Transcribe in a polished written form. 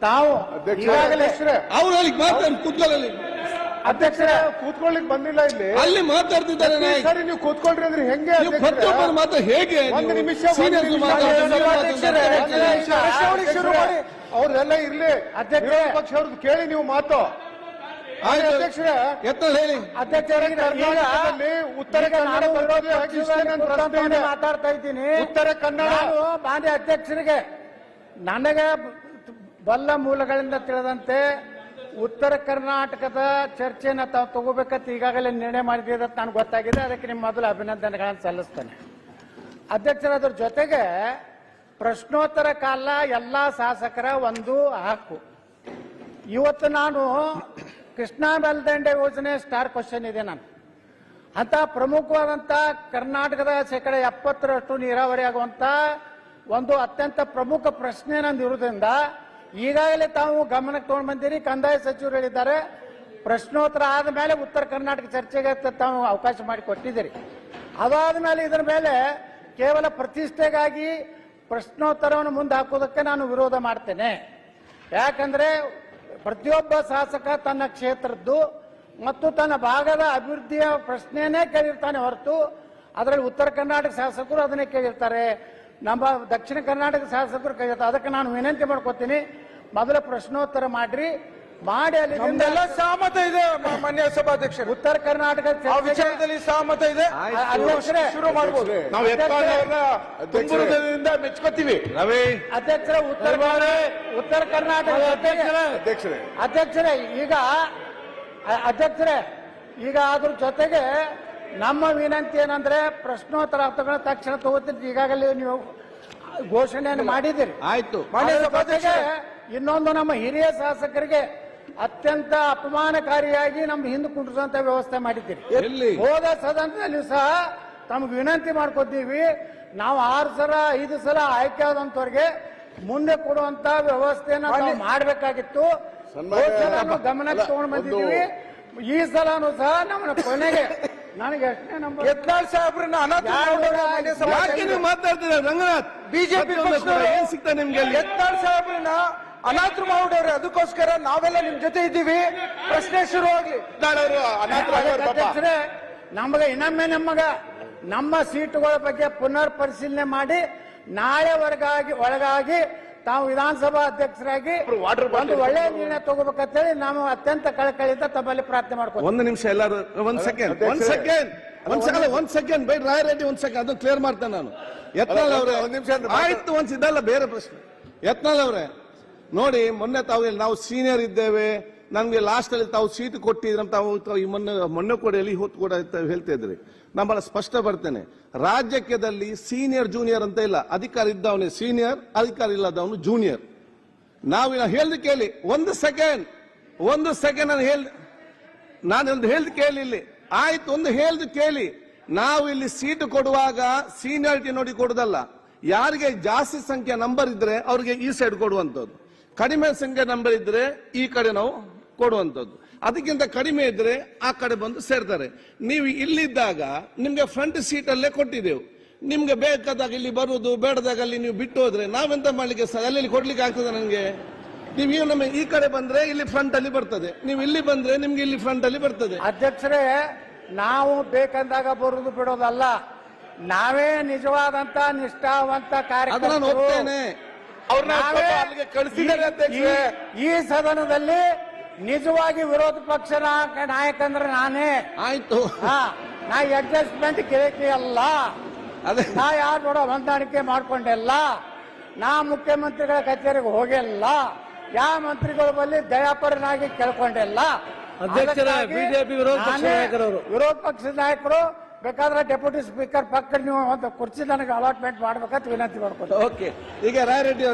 ತಾವು ಈಗಾಗಲೇ ಅವ್ರು ಅಲ್ಲಿ ಮಾತಾಡಿ ಕೂತ್ಕೊಳ್ಳಲಿ. ಅಧ್ಯಕ್ಷರೇ ಕೂತ್ಕೊಳ್ಳಿಕ್ ಬಂದಿಲ್ಲ ಇಲ್ಲಿ, ಅಲ್ಲಿ ಮಾತಾಡ್ತಿದ್ದಾರೆ. ಸರಿ ನೀವು ಕೂತ್ಕೊಳ್ರಿ ಅಂದ್ರೆ ಹೆಂಗೆ? ಪ್ರತಿಯೊಬ್ಬರು ಮಾತ್ರ ಹೇಗೆ ಒಂದು ನಿಮಿಷ ಅವ್ರದೆಲ್ಲ ಇರ್ಲಿ, ಅಧ್ಯಕ್ಷ ಪಕ್ಷ ಅವ್ರದ್ದು ಕೇಳಿ ನೀವು ಮಾತು. ಅಧ್ಯಕ್ಷರೇ ಎತ್ತಲ್ ಹೇಳಿ. ಅಧ್ಯಕ್ಷರಿಗೆ ಉತ್ತರ ಕನ್ನಡ ಮಾತಾಡ್ತಾ ಇದ್ದೀನಿ. ಉತ್ತರ ಕನ್ನಡ ಮಾನ್ಯ ಅಧ್ಯಕ್ಷರಿಗೆ ನನಗೆ ಬಲ್ಲ ಮೂಲಗಳಿಂದ ತಿಳಿದಂತೆ ಉತ್ತರ ಕರ್ನಾಟಕದ ಚರ್ಚೆಯನ್ನು ತಾವು ತಗೋಬೇಕಂತ ಈಗಾಗಲೇ ನಿರ್ಣಯ ಮಾಡಿದ್ದೀರ ಅಂತ ನನಗೆ ಗೊತ್ತಾಗಿದೆ. ಅದಕ್ಕೆ ನಿಮ್ಮ ಮೊದಲು ಅಭಿನಂದನೆಗಳನ್ನು ಸಲ್ಲಿಸ್ತೇನೆ ಅಧ್ಯಕ್ಷರ. ಅದ್ರ ಜೊತೆಗೆ ಪ್ರಶ್ನೋತ್ತರ ಕಾಲ ಎಲ್ಲ ಶಾಸಕರ ಒಂದು ಹಕ್ಕು. ಇವತ್ತು ನಾನು ಕೃಷ್ಣಾ ಮೇಲ್ದಂಡೆ ಯೋಜನೆ ಸ್ಟಾರ್ ಕ್ವಶನ್ ಇದೆ ನಾನು ಅಂತ ಪ್ರಮುಖವಾದಂತ ಕರ್ನಾಟಕದ 70% ನೀರಾವರಿ ಆಗುವಂತ ಒಂದು ಅತ್ಯಂತ ಪ್ರಮುಖ ಪ್ರಶ್ನೆ ನಂದು ಇರುವುದರಿಂದ ಈಗಾಗಲೇ ತಾವು ಗಮನಕ್ಕೆ ತಗೊಂಡು ಬಂದಿರಿ. ಕಂದಾಯ ಸಚಿವರು ಹೇಳಿದ್ದಾರೆ ಪ್ರಶ್ನೋತ್ತರ ಆದ ಮೇಲೆ ಉತ್ತರ ಕರ್ನಾಟಕ ಚರ್ಚೆಗೆ ತಾವು ಅವಕಾಶ ಮಾಡಿ ಕೊಟ್ಟಿದ್ದೀರಿ. ಅದಾದ ಮೇಲೆ ಇದರ ಮೇಲೆ ಕೇವಲ ಪ್ರತಿಷ್ಠೆಗಾಗಿ ಪ್ರಶ್ನೋತ್ತರವನ್ನು ಮುಂದೆ ಹಾಕೋದಕ್ಕೆ ನಾನು ವಿರೋಧ ಮಾಡ್ತೇನೆ. ಯಾಕಂದ್ರೆ ಪ್ರತಿಯೊಬ್ಬ ಶಾಸಕ ತನ್ನ ಕ್ಷೇತ್ರದ್ದು ಮತ್ತು ತನ್ನ ಭಾಗದ ಅಭಿವೃದ್ಧಿಯ ಪ್ರಶ್ನೆಯನ್ನೇ ಕೇಳಿರ್ತಾನೆ ಹೊರತು ಅದರಲ್ಲಿ ಉತ್ತರ ಕರ್ನಾಟಕ ಶಾಸಕರು ಅದನ್ನೇ ಕೇಳಿರ್ತಾರೆ, ನಮ್ಮ ದಕ್ಷಿಣ ಕರ್ನಾಟಕ ಶಾಸಕರು ಕೇಳಿರ್ತಾರೆ. ಅದಕ್ಕೆ ನಾನು ವಿನಂತಿ ಮಾಡ್ಕೋತೀನಿ, ಮೊದಲ ಪ್ರಶ್ನೋತ್ತರ ಮಾಡಿ ಅಲ್ಲಿ ಸಹಮತ ಇದೆ. ಮಾನ್ಯ ಸಭಾಧ್ಯಕ್ಷರು, ಉತ್ತರ ಕರ್ನಾಟಕ ವಿಚಾರದಲ್ಲಿ ಸಹಮತ ಇದೆ. ಶುರು ಮಾಡಬಹುದು. ನಾವು ಮೆಚ್ಕೋತೀವಿ. ಅಧ್ಯಕ್ಷರ ಉತ್ತರ ಕರ್ನಾಟಕ ಅಧ್ಯಕ್ಷರೇ ಈಗ ಅದ್ರ ಜೊತೆಗೆ ನಮ್ಮ ವಿನಂತಿ ಏನಂದ್ರೆ ಪ್ರಶ್ನೋತ್ತರ ಅರ್ಥಗಳ ತಕ್ಷಣ ತಗೋತೀನಿ. ಈಗಾಗಲೇ ನೀವು ಘೋಷಣೆಯನ್ನು ಮಾಡಿದ್ದೀರಿ. ಆಯ್ತು. ಇನ್ನೊಂದು ನಮ್ಮ ಹಿರಿಯ ಶಾಸಕರಿಗೆ ಅತ್ಯಂತ ಅಪಮಾನಕಾರಿಯಾಗಿ ನಮ್ಮ ಹಿಂದೆ ಕುಂಡ್ರಿಸುವಂತ ವ್ಯವಸ್ಥೆ ಮಾಡಿದ್ದೀರಿ. ಹೋದ ಸದನದಲ್ಲಿ ಸಹ ತಮ್ಗೆ ವಿನಂತಿ ಮಾಡ್ಕೊತೀವಿ, ನಾವು 6 ಸಲ 5 ಸಲ ಆಯ್ಕೆ ಆದಂತವ್ರಿಗೆ ಮುಂದೆ ಕೊಡುವಂತ ವ್ಯವಸ್ಥೆನ ನಾವು ಮಾಡಬೇಕಾಗಿತ್ತು. ಗಮನಕ್ಕೆ ತಗೊಂಡು ಬಂದಿದ್ದೀವಿ. ಈ ಸಲನೂ ಸಹ ನಮ್ಮ ಕೊನೆಗೆ ನನಗೆ ಎಷ್ಟನೇ ನಂಬರ್ ಯತ್ನಾಳ್ ಸಾಹೇಬ್ರನ್ನ ಮಾತಾಡ್ತೀರ ರಂಗನಾಥ್ ಬಿಜೆಪಿ ಏನ್ ಸಿಗ್ತಾ ನಿಮ್ಗೆ? ಯತ್ನಾಳ್ ಸಾಹೇಬ್ರನ್ನ ಅನಾಥರು ಮಾಡ್ಬಿಟ್ಟವ್ರೆ. ಅದಕ್ಕೋಸ್ಕರ ನಾವೆಲ್ಲ ನಿಮ್ ಜೊತೆ ಇದ್ದೀವಿ. ಪ್ರಶ್ನೆ ಶುರು ಆಗ್ಲಿ. ಅಧ್ಯಕ್ಷರೇ, ನಮಗೆ ಇನ್ನೊಮ್ಮೆ ನಮ್ಮ ಸೀಟುಗಳ ಬಗ್ಗೆ ಪುನರ್ ಪರಿಶೀಲನೆ ಮಾಡಿ ನಾಳೆ ಒಳಗಾಗಿ ತಾವು ವಿಧಾನಸಭಾ ಅಧ್ಯಕ್ಷರಾಗಿ ಒಂದು ಒಳ್ಳೆಯ ನಿರ್ಣಯ ತಗೋಬೇಕಂತೇಳಿ ನಾವು ಅತ್ಯಂತ ಕಳಕಳಿಯಿಂದ ತಮ್ಮಲ್ಲಿ ಪ್ರಾರ್ಥನೆ ಮಾಡ್ತೀವಿ. ಒಂದು ನಿಮಿಷ ಎಲ್ಲರೂ ಒಂದ್ ಸೆಕೆಂಡ್ ಬೈ ರಾಯರೆಡ್ಡಿ ಒಂದ್ ಸೆಕೆಂಡ್ ಅದನ್ನ ಕ್ಲಿಯರ್ ಮಾಡ್ತೇನೆ ನಾನು. ಯತ್ನಾಳ್ ಅವರೇ ಒಂದ್ ನಿಮಿಷ ಆಯ್ತು. ಒಂದ್ಸಿದ್ದಲ್ಲ ಬೇರೆ ಪ್ರಶ್ನೆ. ಯತ್ನಾಳ್ ಅವರೇ ನೋಡಿ, ಮೊನ್ನೆ ತಾವು ನಾವು ಸೀನಿಯರ್ ಇದ್ದೇವೆ, ನಮ್ಗೆ ಲಾಸ್ಟ್ ಅಲ್ಲಿ ತಾವು ಸೀಟ್ ಕೊಟ್ಟಿದ್ರೆ ತಾವು ಮೊನ್ನೆ ಕೂಡ ಹೊತ್ತು ಕೂಡ ಹೇಳ್ತಾ ಇದ್ರಿ. ನಮ್ಮನ್ನ ಸ್ಪಷ್ಟ ಬರ್ತೇನೆ, ರಾಜ್ಯದಲ್ಲಿ ಸೀನಿಯರ್ ಜೂನಿಯರ್ ಅಂತ ಇಲ್ಲ. ಅಧಿಕಾರ ಇದ್ದವನೇ ಸೀನಿಯರ್, ಅಧಿಕಾರ ಇಲ್ಲದವನು ಜೂನಿಯರ್. ನಾವು ಹೇಳ್ದು ಕೇಳಿ. ಒಂದು ಸೆಕೆಂಡ್ ನಾನು ಹೇಳ್ದು ಕೇಳಿ ಇಲ್ಲಿ. ಆಯ್ತು, ಒಂದು ಹೇಳ್ದು ಕೇಳಿ. ನಾವು ಇಲ್ಲಿ ಸೀಟ್ ಕೊಡುವಾಗ ಸೀನಿಯಾರಿಟಿ ನೋಡಿ ಕೊಡುದಲ್ಲ. ಯಾರಿಗೆ ಜಾಸ್ತಿ ಸಂಖ್ಯೆ ನಂಬರ್ ಇದ್ರೆ ಅವ್ರಿಗೆ ಈ ಸೈಡ್ ಕೊಡುವಂತದ್ದು, ಕಡಿಮೆ ಸಂಖ್ಯೆ ನಂಬರ್ ಇದ್ರೆ ಈ ಕಡೆ ನಾವು ಕೊಡುವಂತದ್ದು. ಅದಕ್ಕಿಂತ ಕಡಿಮೆ ಇದ್ರೆ ಆ ಕಡೆ ಬಂದು ಸೇರ್ತಾರೆ. ನೀವು ಇಲ್ಲಿದ್ದಾಗ ನಿಮ್ಗೆ ಫ್ರಂಟ್ ಸೀಟ್ ಅಲ್ಲೇ ಕೊಟ್ಟಿದ್ದೆವು. ನಿಮ್ಗೆ ಬೇಕಾದಾಗ ಇಲ್ಲಿ ಬರುವುದು, ಬೇಡದಾಗ ಅಲ್ಲಿ ನೀವು ಬಿಟ್ಟು ಹೋದ್ರೆ ನಾವೆಂತ ಮಾಡ್ಲಿಕ್ಕೆ ಅಲ್ಲಿ ಕೊಡ್ಲಿಕ್ಕೆ ಆಗ್ತದೆ? ನನಗೆ ನೀವು ನಮ್ಮ ಈ ಕಡೆ ಬಂದ್ರೆ ಇಲ್ಲಿ ಫ್ರಂಟ್ ಅಲ್ಲಿ ಬರ್ತದೆ, ನೀವು ಇಲ್ಲಿ ಬಂದ್ರೆ ನಿಮ್ಗೆ ಇಲ್ಲಿ ಫ್ರಂಟ್ ಅಲ್ಲಿ ಬರ್ತದೆ. ಅಧ್ಯಕ್ಷರೇ, ನಾವು ಬೇಕಂದಾಗ ಬರುವುದು ಬಿಡೋದಲ್ಲ, ನಾವೇ ನಿಜವಾದಂತ ನಿಷ್ಠಾವಂತ ಕಾರ್ಯಕ್ರಮ ಈ ಸದನದಲ್ಲಿ ನಿಜವಾಗಿ ವಿರೋಧ ಪಕ್ಷ ನಾಯಕ ಅಂದ್ರೆ ನಾನೇ. ಆಯ್ತು, ನಾ ಅಡ್ಜಸ್ಟ್ಮೆಂಟ್ ಕೇಳಿಕೆ ಅಲ್ಲ, ನಾ ಯಾರು ನೋಡೋ ಹೊಂದಾಣಿಕೆ ಮಾಡ್ಕೊಂಡೆಲ್ಲ, ನಾ ಮುಖ್ಯಮಂತ್ರಿಗಳ ಕಚೇರಿಗೆ ಹೋಗಿಲ್ಲ, ಯಾವ ಮಂತ್ರಿಗಳ ಬಳಿ ದಯಾಪರನಾಗಿ ಕೇಳ್ಕೊಂಡೆಲ್ಲ. ಬಿಜೆಪಿ ವಿರೋಧ ಪಕ್ಷದ ನಾಯಕರು ಬೇಕಾದ್ರೆ ಡೆಪ್ಯೂಟಿ ಸ್ಪೀಕರ್ ಪಕ್ಕ ನೀವು ಒಂದು ಕುರ್ಚಿ ನನಗೆ ಅಲಾಟ್ಮೆಂಟ್ ಮಾಡ್ಬೇಕಂತ ವಿನಂತಿ ಮಾಡ್ಕೊಂಡು. ಓಕೆ, ಈಗ ರಾಯರೆಡ್ಡಿ